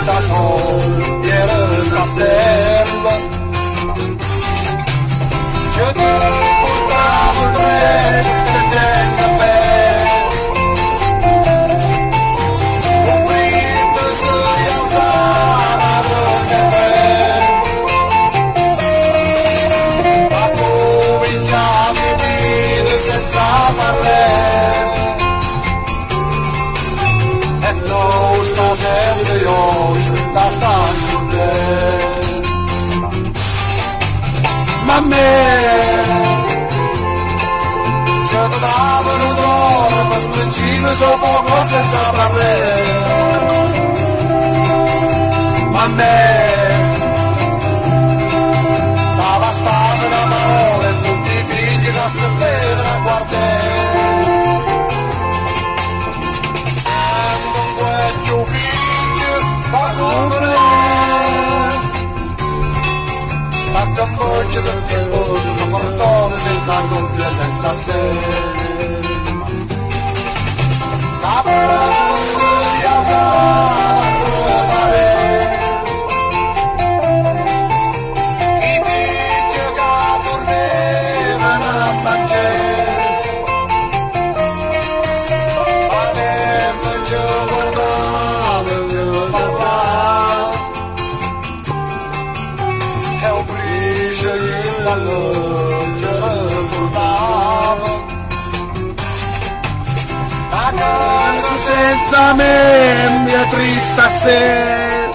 da sol era il castello, ci portavo il treno del caffè, un brindisi si alzava per te, ma cominciavi a dire senza parlare. Sta sempre io, sta con te. Ma a me ci davano d'oro per stringere sopra poco senza parlare. Ma a me stava stata una parola e tutti i figli che assemblavano a guardare. Tuo figlio va come la campagna del tifoso lo portone senza compiacenza a sé, la voce si alzava a trovare i figli che tornavano a mangiare. A casa senza me mi è triste a sé,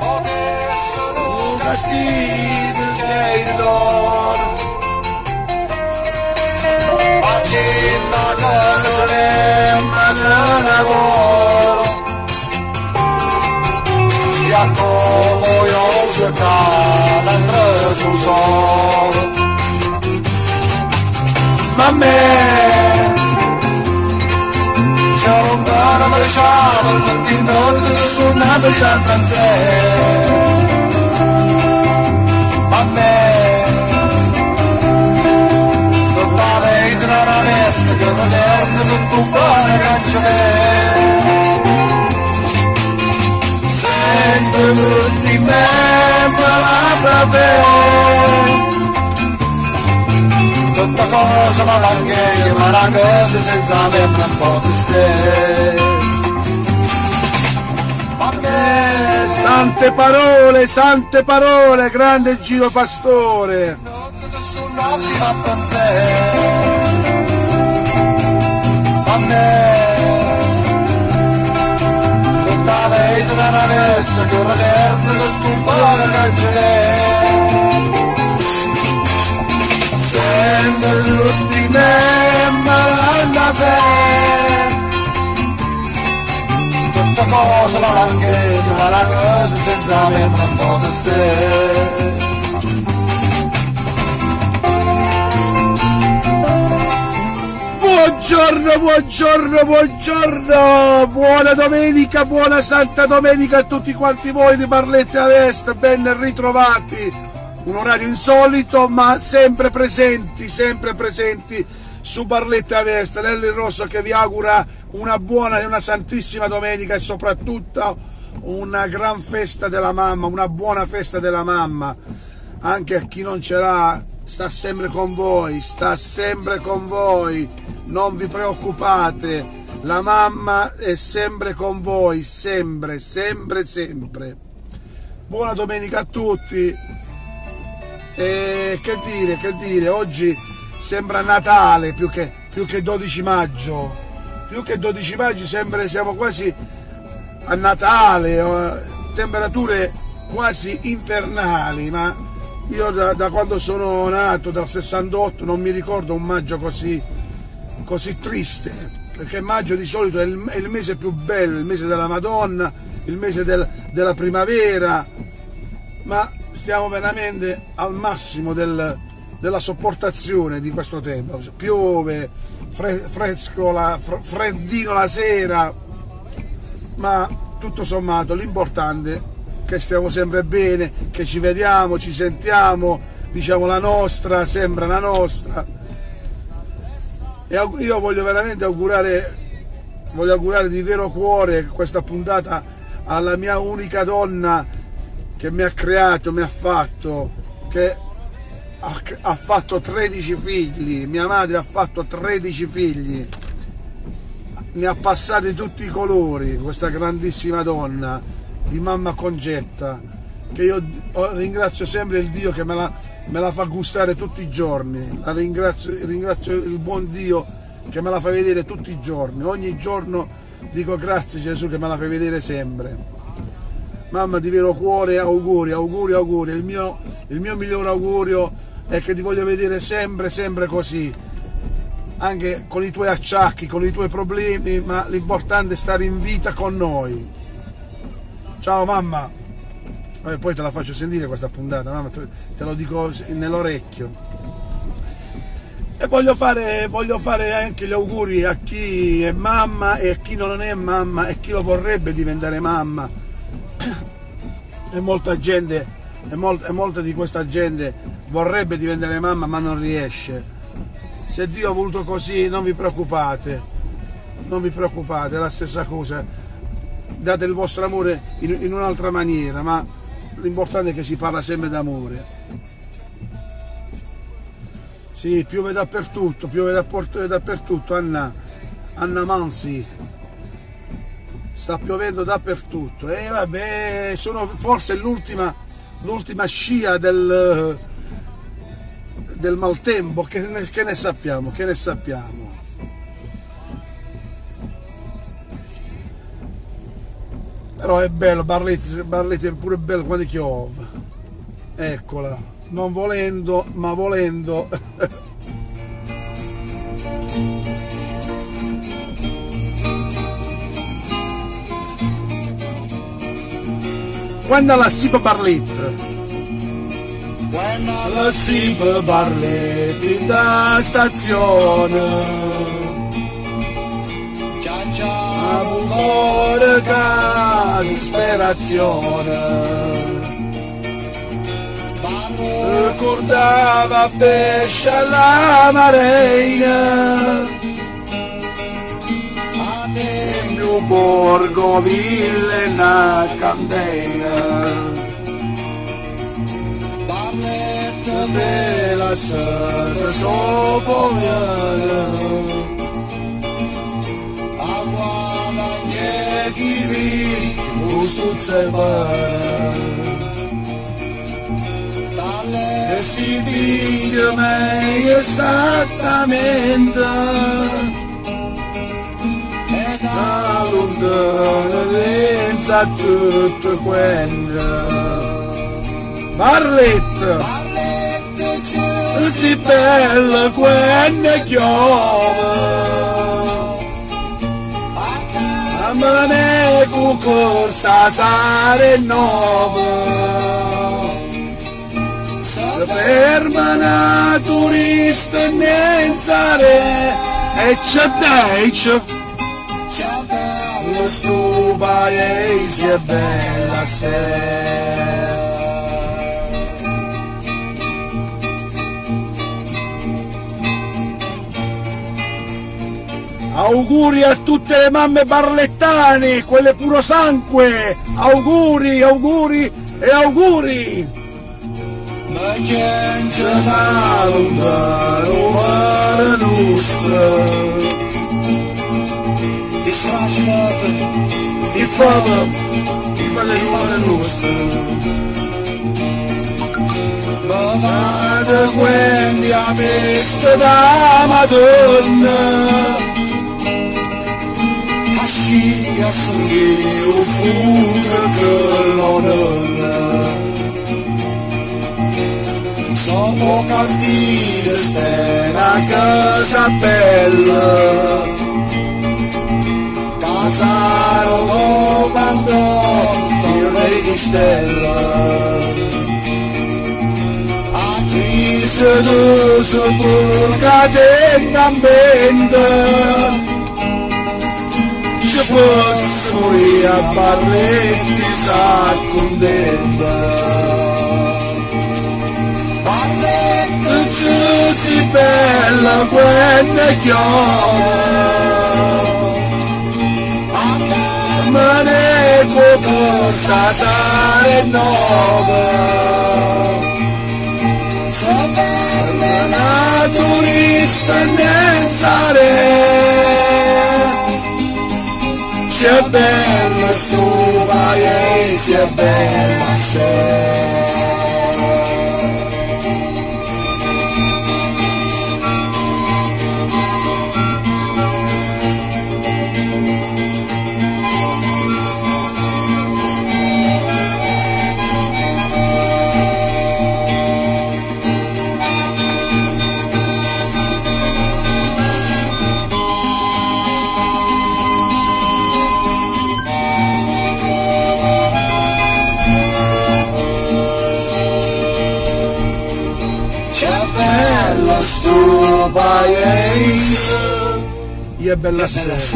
adesso non castigo che il loro facendo cosa che ma se lavoro a come io cercavo andare sul sole. Ma a me c'è un gara ma lasciavo il mattino che suonava sempre a te. Ma a me tutta vedi una veste che non è che tu fai canzone. Sento di me la bene, tutta cosa ma anche ma la cosa senza me un po' di ste. A me sante parole, grande Gino Pastore. Nessuno si va per te. A me una veste che ora terza che tu fai canzone, sembra tutti me ma la bene, tutta cosa ma anche ma la cosa senza me non può stare. Buongiorno, buona domenica, buona Santa Domenica a tutti quanti voi di Barletta a Est, ben ritrovati, un orario insolito ma sempre presenti su Barletta a Est. Nelly Rosso che vi augura una buona e una santissima domenica e soprattutto una gran festa della mamma, una buona festa della mamma, anche a chi non ce l'ha. Sta sempre con voi, non vi preoccupate, la mamma è sempre con voi, sempre. Buona domenica a tutti. E che dire, oggi sembra Natale più che 12 maggio, siamo quasi a Natale, temperature quasi infernali, ma io da quando sono nato, dal 68, non mi ricordo un maggio così triste, perché maggio di solito è il mese più bello, il mese della Madonna, il mese della primavera, ma stiamo veramente al massimo della sopportazione di questo tempo. Piove, fresco, freddino la sera, ma tutto sommato l'importante è che stiamo sempre bene, che ci vediamo, ci sentiamo, diciamo la nostra, sembra la nostra. E io voglio veramente augurare voglio augurare di vero cuore questa puntata alla mia unica donna che mi ha creato, mi ha fatto, che ha fatto 13 figli, mia madre ha fatto 13 figli, ne ha passati tutti i colori, questa grandissima donna di mamma Concetta, che io ringrazio sempre il Dio che me la fa gustare tutti i giorni, ringrazio il buon Dio che me la fa vedere tutti i giorni, ogni giorno dico grazie Gesù che me la fai vedere sempre. Mamma, di vero cuore, auguri, il mio migliore augurio è che ti voglio vedere sempre così, anche con i tuoi acciacchi, con i tuoi problemi, ma l'importante è stare in vita con noi. Ciao mamma, poi te la faccio sentire questa puntata, mamma, te lo dico nell'orecchio. E voglio fare anche gli auguri a chi è mamma e a chi non è mamma e chi lo vorrebbe diventare mamma. E molta di questa gente vorrebbe diventare mamma ma non riesce. Se Dio ha voluto così, non vi preoccupate, è la stessa cosa. Date il vostro amore in un'altra maniera, ma l'importante è che si parla sempre d'amore. Sì, piove dappertutto, Anna Mansi. Sta piovendo dappertutto. E vabbè, sono forse l'ultima scia del maltempo, che ne sappiamo. Però è bello, Barletta è pure bello quando piove. Eccola, non volendo, ma volendo. Quando la sipa Barletta. Quando la sipa Barletta da stazione. C'ha un cuore che disperazione. Ricordava pesce alla marina. Tempio borgo ville una candela. Barletta della sera sopra guadagne chi vi stuzza e si vede meglio esattamente e da lontano pensa tutto quanto. Barletta si bella quando piove, ma ne cu corsa sare nuova, se ferma una turista in Nenzare e c'è deice, questo paese è bella se. Auguri a tutte le mamme barlettane, quelle puro sangue, auguri e auguri! Ma che c'è da lontano mare nostra, è strascinata, è fama, di quelle mare nostra. Ma vada quindi a peste da Madonna, a sangue o fuga che lo dona. Sopra castile sta una casa bella, casaro dopo torre di stella. Attrise du sopra cadena benda, ci fosse a Barletti s'accondenda. Barletti ci si bella quando chiove, cosa sale nuova, sono naturista e nientare, c'è bella sto paese, è bella se. Sto paese, è bella sé,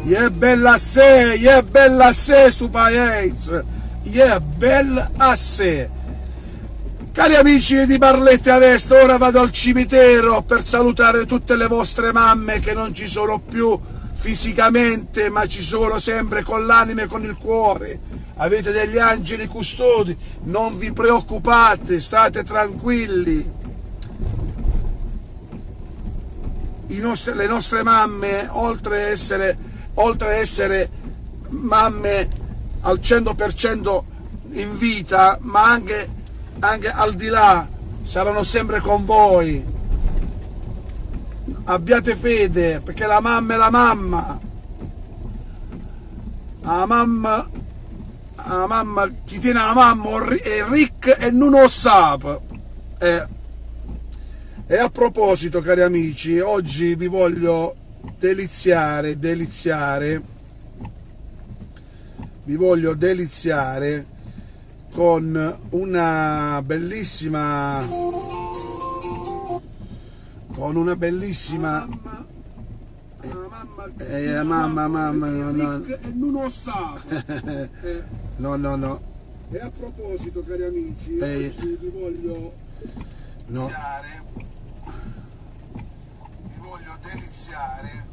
è bella sé, è bella sé sto paese, è bella a sé. Cari amici di Barlette Avesta, ora vado al cimitero per salutare tutte le vostre mamme che non ci sono più fisicamente, ma ci sono sempre con l'anima e con il cuore. Avete degli angeli custodi, non vi preoccupate, state tranquilli. Le nostre mamme, oltre a essere mamme al 100% in vita, ma anche al di là, saranno sempre con voi. Abbiate fede, perché la mamma è la mamma. La mamma, chi tiene la mamma è ricca e non lo sa. E a proposito, cari amici, oggi vi voglio deliziare, vi voglio deliziare con una bellissima mamma no. E a proposito, cari amici, oggi vi voglio deliziare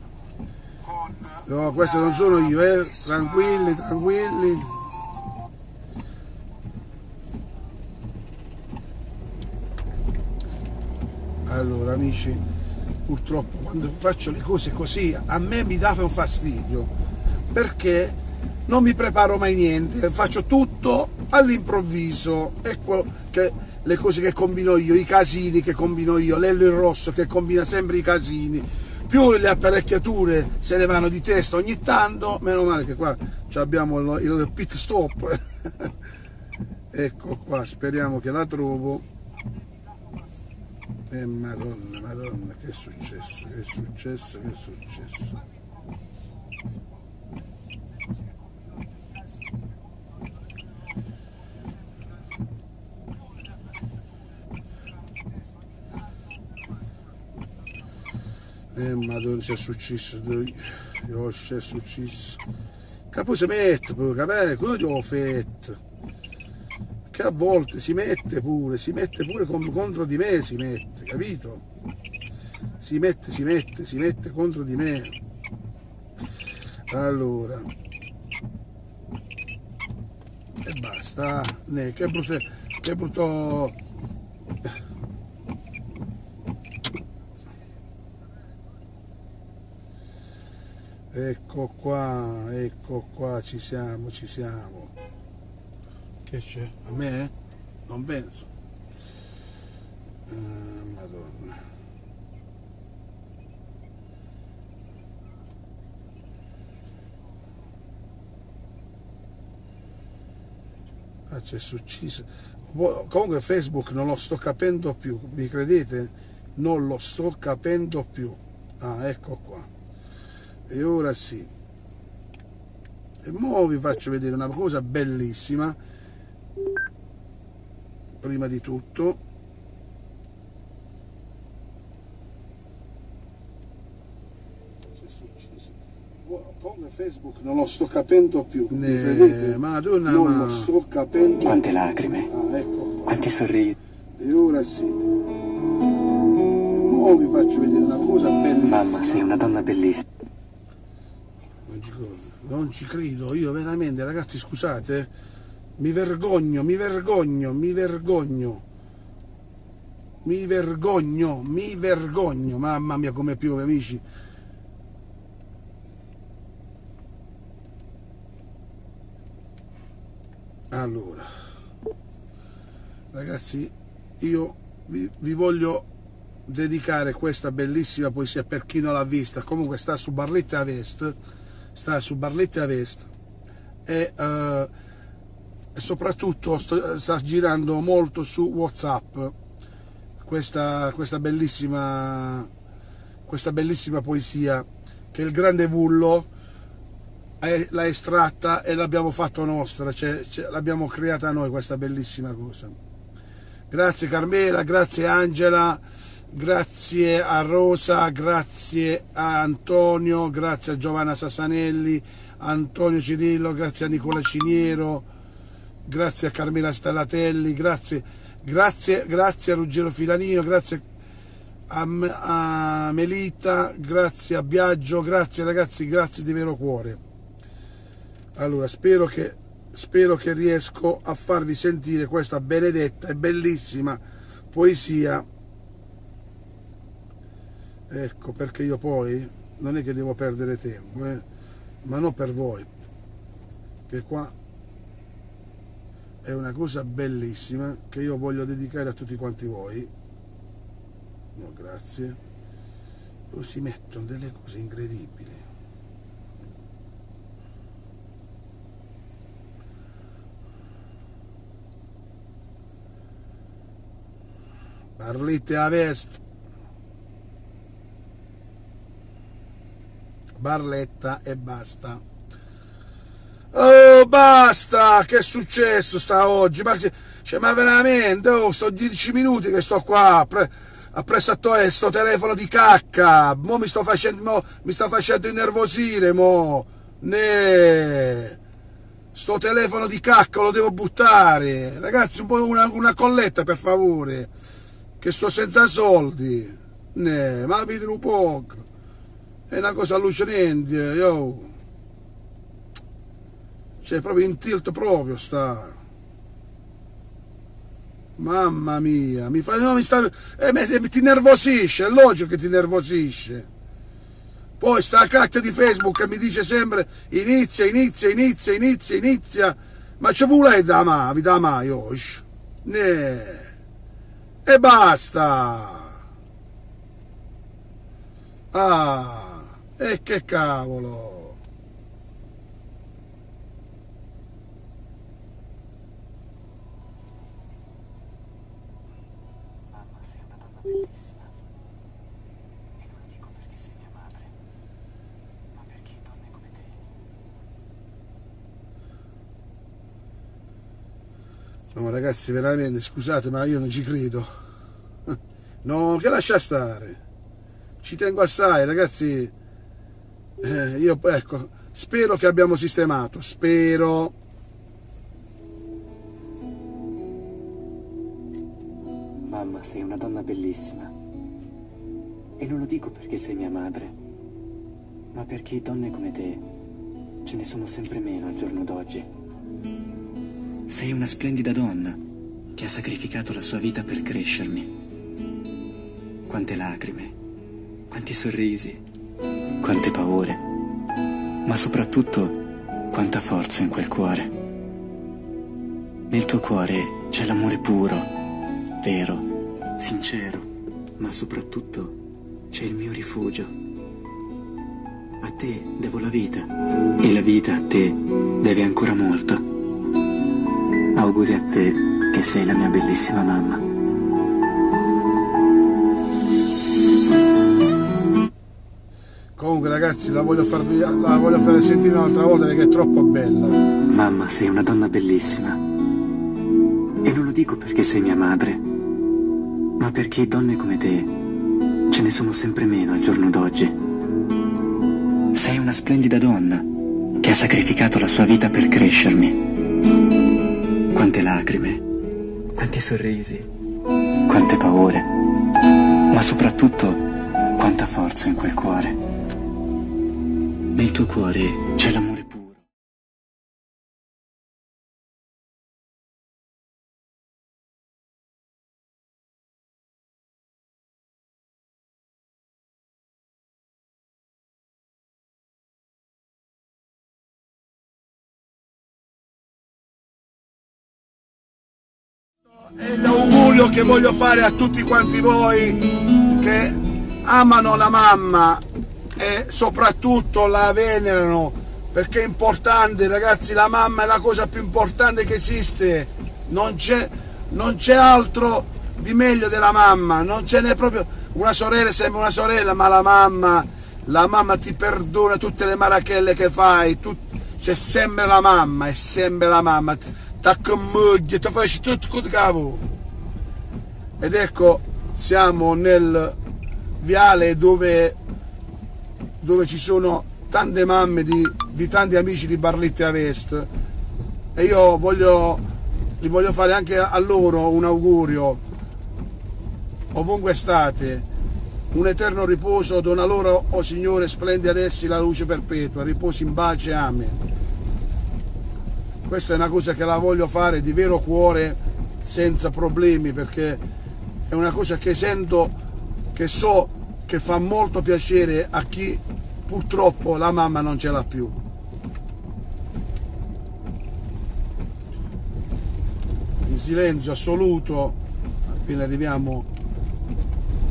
con... No, questo non sono io, tranquilli. Allora, amici, purtroppo quando faccio le cose così a me mi dà un fastidio, perché non mi preparo mai niente, faccio tutto all'improvviso. Ecco che le cose che combino io, i casini che combino io, Lello il Rosso che combina sempre i casini, più le apparecchiature se ne vanno di testa ogni tanto. Meno male che qua abbiamo il pit stop. Ecco qua, speriamo che la trovo. Madonna, che è successo? Madonna, c'è successo, c'è successo. Che poi si mette pure, capito? Quello che ho fatto. Che a volte si mette pure contro di me, capito? Si mette contro di me. Allora. E basta. Che brutto. Ecco qua, ci siamo. Che c'è? A me? Non penso. Madonna. C'è successo. Comunque Facebook non lo sto capendo più, mi credete? Non lo sto capendo più. Ecco qua. E ora sì. E mo vi faccio vedere una cosa bellissima. Prima di tutto, c'è successo. Come Facebook non lo sto capendo più, mi credete? Madonna, non lo sto capendo. Quante lacrime, ecco. quanti sorrisi. E ora sì. E mo vi faccio vedere una cosa bellissima. Mamma, sei una donna bellissima. Non ci credo, io veramente, ragazzi, scusate, mi vergogno, mi vergogno, mi vergogno, mi vergogno, mi vergogno, mamma mia come piove, amici. Allora, ragazzi, io vi voglio dedicare questa bellissima poesia per chi non l'ha vista. Comunque sta su Barletta Vest, e soprattutto sta girando molto su WhatsApp questa bellissima poesia che il grande Vullo l'ha estratta e l'abbiamo fatto nostra, l'abbiamo creata noi questa bellissima cosa. Grazie Carmela, grazie Angela, grazie a Rosa, grazie a Antonio, grazie a Giovanna Sassanelli, Antonio Cirillo, grazie a Nicola Ciniero, grazie a Carmela Stellatelli, grazie a Ruggero Filanino, grazie a Melita, grazie a Biagio, grazie ragazzi, grazie di vero cuore. Allora, spero che riesco a farvi sentire questa benedetta e bellissima poesia. Ecco, perché io poi non è che devo perdere tempo, ma non per voi, che qua è una cosa bellissima che io voglio dedicare a tutti quanti voi. No, grazie. Dove si mettono delle cose incredibili. Barletta a Vest, Barletta e basta. Oh, basta! Che è successo sta oggi? Ma veramente, sto 10 minuti che sto qua appresso a sto telefono di cacca. Mo mi sta facendo innervosire, mo. Sto telefono di cacca lo devo buttare. Ragazzi, un po' una colletta per favore, che sto senza soldi. Ma vedete un poco. È una cosa allucinante, yo. Cioè, proprio in tilt proprio sta. Mamma mia, ti nervosisce, è logico che ti nervosisce. Poi sta cacchia di Facebook che mi dice sempre inizia. Ma ci vuole da mai, Osh? E basta. E che cavolo. Mamma, sei una donna bellissima. E non lo dico perché sei mia madre, ma perché donne come te. No, ragazzi, veramente, scusate, ma io non ci credo. No, che lascia stare. Ci tengo assai, ragazzi. Io, ecco, spero che abbiamo sistemato, spero. Mamma, sei una donna bellissima. E non lo dico perché sei mia madre, ma perché donne come te ce ne sono sempre meno al giorno d'oggi. Sei una splendida donna che ha sacrificato la sua vita per crescermi. Quante lacrime, quanti sorrisi, quante paure, ma soprattutto quanta forza in quel cuore. Nel tuo cuore c'è l'amore puro, vero, sincero, ma soprattutto c'è il mio rifugio. A te devo la vita e la vita a te deve ancora molto. Auguri a te che sei la mia bellissima mamma. Comunque ragazzi, la voglio fare sentire un'altra volta perché è troppo bella. Mamma, sei una donna bellissima. E non lo dico perché sei mia madre, ma perché donne come te ce ne sono sempre meno al giorno d'oggi. Sei una splendida donna che ha sacrificato la sua vita per crescermi. Quante lacrime, quanti sorrisi, quante paure, ma soprattutto quanta forza in quel cuore. Nel tuo cuore c'è l'amore puro. È l'augurio che voglio fare a tutti quanti voi che amano la mamma e soprattutto la venerano, perché è importante, ragazzi. La mamma è la cosa più importante che esiste, non c'è altro di meglio della mamma, non ce n'è proprio. Una sorella è sempre una sorella, ma la mamma ti perdona tutte le marachelle che fai, c'è sempre la mamma, è sempre la mamma, ti accomuglia, ti fai tutto con capo. Ed ecco, siamo nel viale dove ci sono tante mamme di tanti amici di Barletta Est, e io gli voglio fare anche a loro un augurio, ovunque state, un eterno riposo. Dona loro, o Signore, splendi ad essi la luce perpetua, riposi in pace, amen. Questa è una cosa che la voglio fare di vero cuore, senza problemi, perché è una cosa che sento, che so che fa molto piacere a chi purtroppo la mamma non ce l'ha più. In silenzio assoluto, appena arriviamo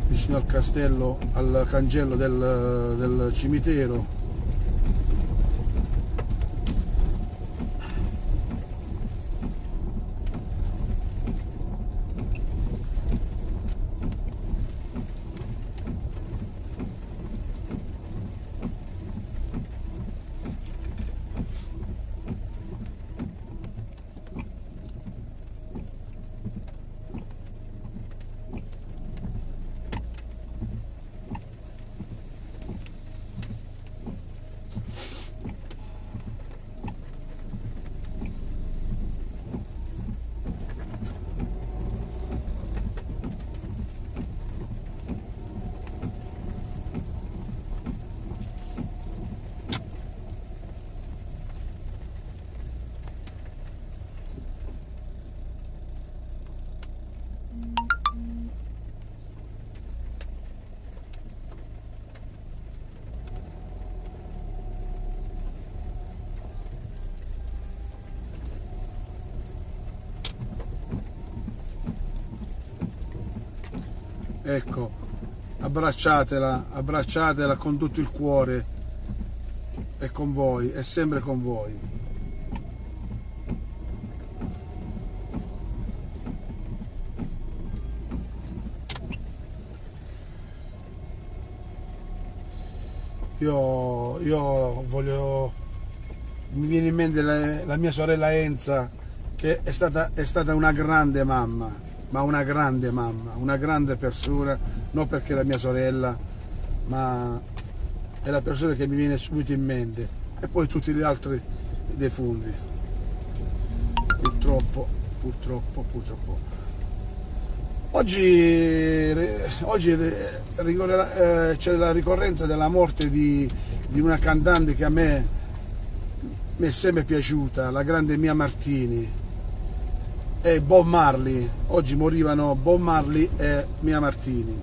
vicino al castello, al cancello del cimitero, ecco, abbracciatela con tutto il cuore, è con voi, è sempre con voi. Mi viene in mente la mia sorella Enza, che è stata una grande mamma, ma una grande mamma, una grande persona, non perché è la mia sorella, ma è la persona che mi viene subito in mente, e poi tutti gli altri defunti, purtroppo. Oggi c'è la ricorrenza della morte di una cantante che a me mi è sempre piaciuta, la grande Mia Martini e Bob Marley. Oggi morivano Bob Marley e Mia Martini.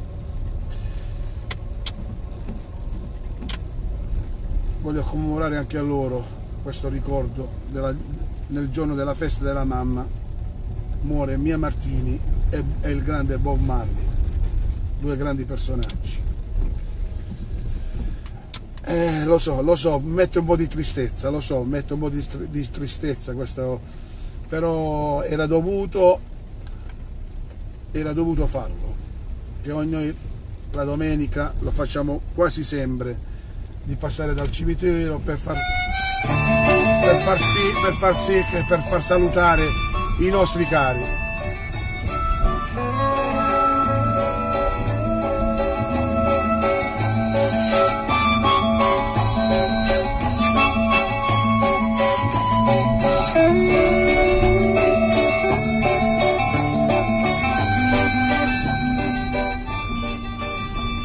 Voglio commemorare anche a loro questo ricordo nel giorno della festa della mamma. Muore Mia Martini e il grande Bob Marley, due grandi personaggi. Lo so, mette un po' di tristezza, mette un po' di tristezza questo, però era dovuto farlo, che noi la domenica lo facciamo quasi sempre, di passare dal cimitero per far salutare i nostri cari.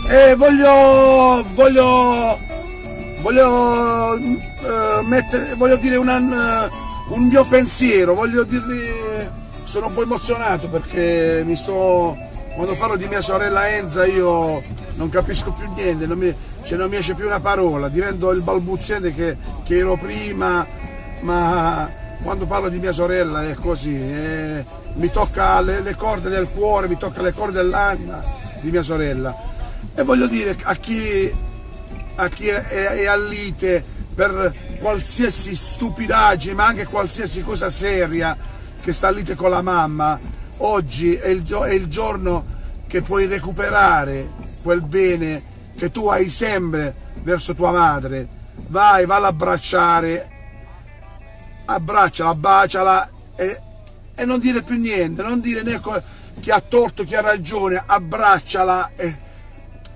E voglio voglio dire un mio pensiero, voglio dirvi, sono un po' emozionato perché quando parlo di mia sorella Enza io non capisco più niente, non mi esce più una parola, divento il balbuziente che ero prima, ma quando parlo di mia sorella è così, mi tocca le corde del cuore, mi tocca le corde dell'anima di mia sorella. E voglio dire a chi è allite per qualsiasi stupidaggine, ma anche qualsiasi cosa seria, che sta allite con la mamma, oggi è il giorno che puoi recuperare quel bene che tu hai sempre verso tua madre. Vai ad abbracciare, abbracciala, baciala e non dire più niente, non dire né chi ha torto, chi ha ragione, abbracciala e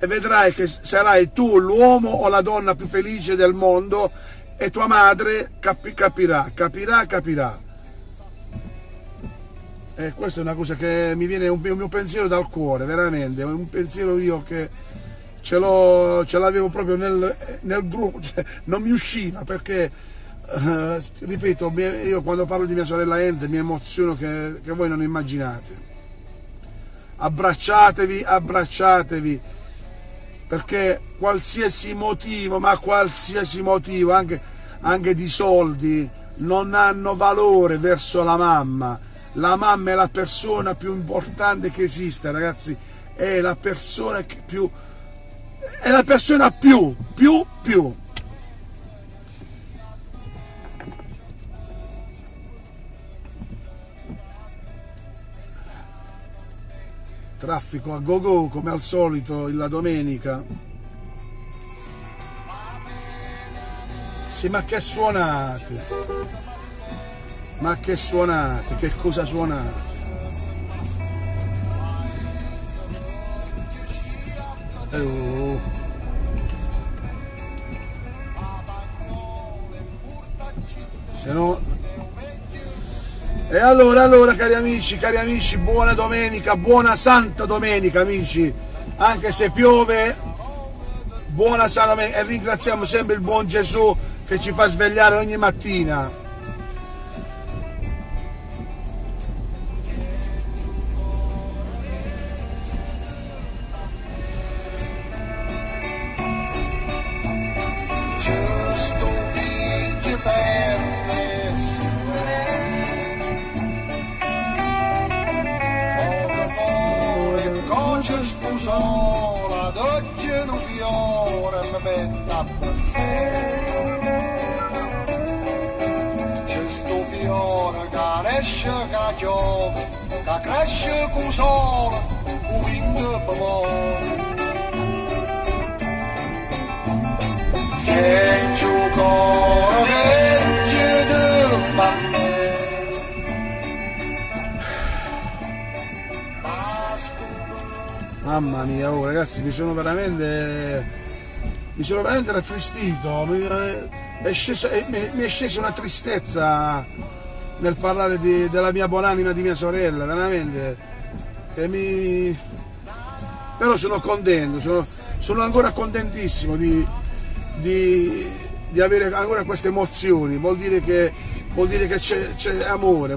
vedrai che sarai tu l'uomo o la donna più felice del mondo e tua madre capirà. E questa è una cosa che mi viene un mio pensiero dal cuore, veramente, un pensiero io che ce l'avevo proprio nel gruppo, cioè, non mi usciva perché, ripeto, io quando parlo di mia sorella Enza mi emoziono che voi non immaginate. Abbracciatevi, perché qualsiasi motivo, ma qualsiasi motivo, anche di soldi, non hanno valore verso la mamma. La mamma è la persona più importante che esiste, ragazzi, è la persona più traffico a go come al solito la domenica. Sì, ma che suonate? Che cosa suonate? Se no. E allora cari amici, buona domenica, buona Santa Domenica amici, anche se piove, buona Santa Domenica, e ringraziamo sempre il buon Gesù che ci fa svegliare ogni mattina. Ci sposò la doccia in un fiore e mi mette a pensare. C'è sto fiore che nasce, che piove, che cresce con sole, con vinto per muore. Che giocò vecchio di bambino. Mamma mia, oh, ragazzi, mi sono veramente rattristito, mi è scesa una tristezza nel parlare della mia buonanima, di mia sorella, veramente, però sono contento, sono ancora contentissimo di avere ancora queste emozioni, vuol dire che c'è amore,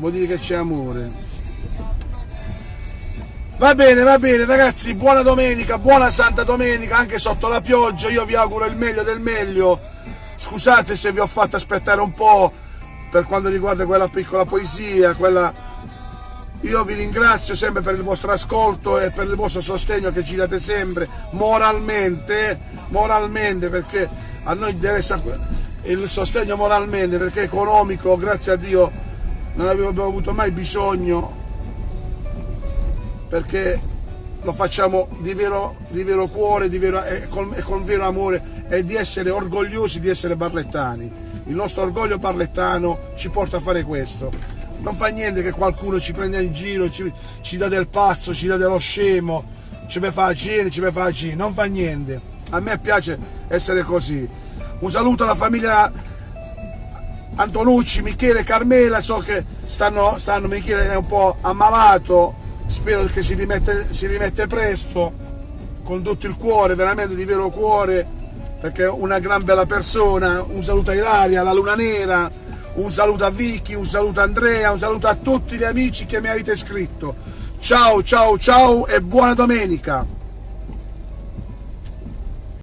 Va bene ragazzi, buona domenica, buona Santa Domenica, anche sotto la pioggia, io vi auguro il meglio del meglio, scusate se vi ho fatto aspettare un po' per quanto riguarda quella piccola poesia, io vi ringrazio sempre per il vostro ascolto e per il vostro sostegno che ci date sempre, moralmente, perché a noi interessa il sostegno moralmente, perché economico, grazie a Dio, non avevo avuto mai bisogno, perché lo facciamo di vero cuore, e con vero amore, e di essere orgogliosi di essere barlettani. Il nostro orgoglio barlettano ci porta a fare questo. Non fa niente che qualcuno ci prenda in giro, ci dà del pazzo, ci dà dello scemo, ci fa agire, non fa niente. A me piace essere così. Un saluto alla famiglia Antonucci, Michele, Carmela, so che stanno Michele è un po' ammalato, spero che si rimette presto, con tutto il cuore, veramente di vero cuore, perché è una gran bella persona. Un saluto a Ilaria, la Luna Nera, un saluto a Vicky, un saluto a Andrea, un saluto a tutti gli amici che mi avete scritto. Ciao ciao ciao e buona domenica!